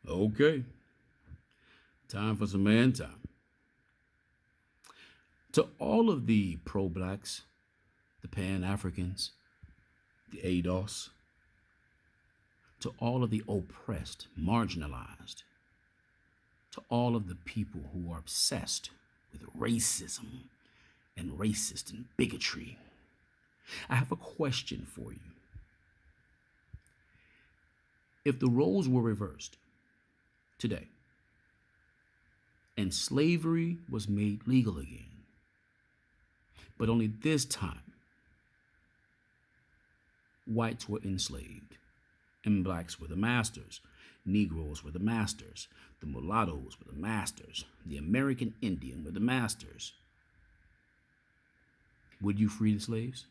Okay, time for some man time. To all of the pro blacks, the Pan Africans, the ADOS, to all of the oppressed, marginalized, to all of the people who are obsessed with racism and racist and bigotry, I have a question for you. If the roles were reversed today and slavery was made legal again, but only this time whites were enslaved and blacks were the masters, Negroes were the masters, the mulattoes were the masters, the American Indian were the masters, would you free the slaves?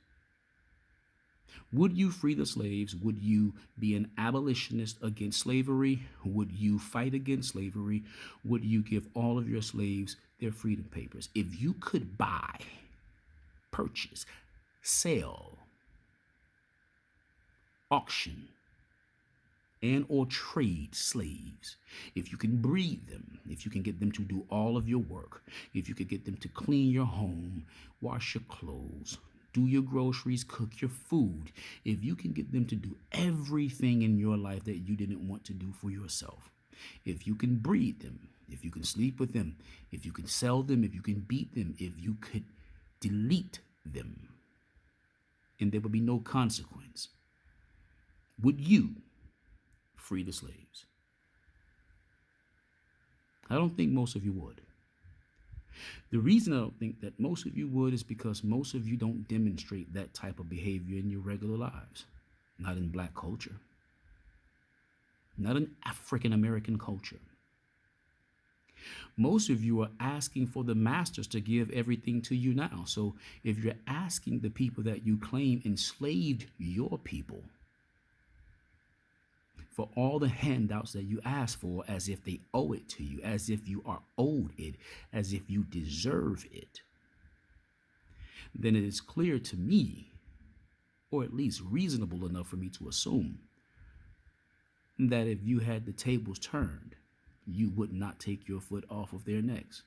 Would you free the slaves? Would you be an abolitionist against slavery? Would you fight against slavery? Would you give all of your slaves their freedom papers? If you could buy, purchase, sell, auction, and or trade slaves, if you can breed them, if you can get them to do all of your work, if you could get them to clean your home, wash your clothes, do your groceries, cook your food, if you can get them to do everything in your life that you didn't want to do for yourself, if you can breed them, if you can sleep with them, if you can sell them, if you can beat them, if you could delete them, and there would be no consequence, would you free the slaves? I don't think most of you would. The reason I don't think that most of you would is because most of you don't demonstrate that type of behavior in your regular lives. Not in black culture. Not in African American culture. Most of you are asking for the masters to give everything to you now. So if you're asking the people that you claim enslaved your people for all the handouts that you ask for as if they owe it to you, as if you are owed it, as if you deserve it, then it is clear to me, or at least reasonable enough for me to assume, that if you had the tables turned, you would not take your foot off of their necks,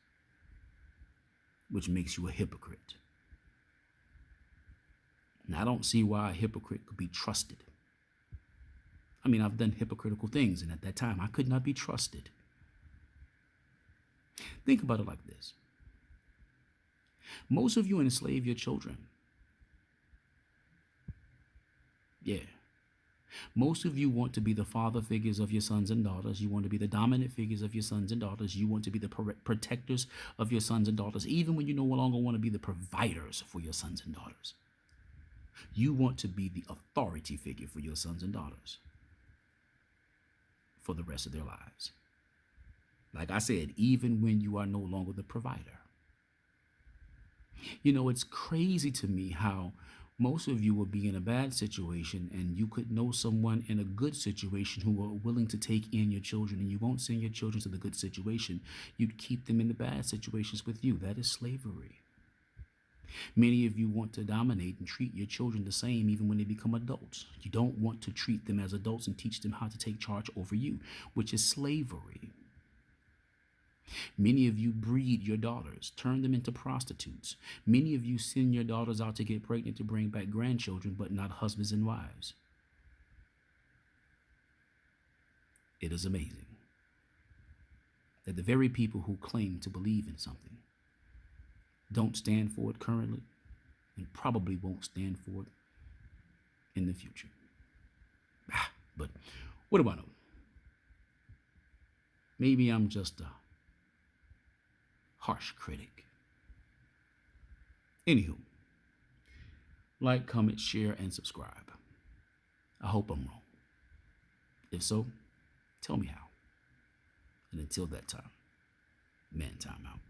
which makes you a hypocrite. And I don't see why a hypocrite could be trusted. I mean, I've done hypocritical things, and at that time, I could not be trusted. Think about it like this. Most of you enslave your children. Yeah. Most of you want to be the father figures of your sons and daughters. You want to be the dominant figures of your sons and daughters. You want to be the protectors of your sons and daughters, even when you no longer want to be the providers for your sons and daughters. You want to be the authority figure for your sons and daughters for the rest of their lives. Like I said, even when you are no longer the provider. You know, it's crazy to me how most of you will be in a bad situation and you could know someone in a good situation who are willing to take in your children, and you won't send your children to the good situation. You'd keep them in the bad situations with you. That is slavery. Many of you want to dominate and treat your children the same even when they become adults. You don't want to treat them as adults and teach them how to take charge over you, which is slavery. Many of you breed your daughters, turn them into prostitutes. Many of you send your daughters out to get pregnant to bring back grandchildren, but not husbands and wives. It is amazing that the very people who claim to believe in something don't stand for it currently and probably won't stand for it in the future. But what do I know? Maybe I'm just a harsh critic. Anywho, like, comment, share, and subscribe. I hope I'm wrong. If so, tell me how. And until that time, man time out.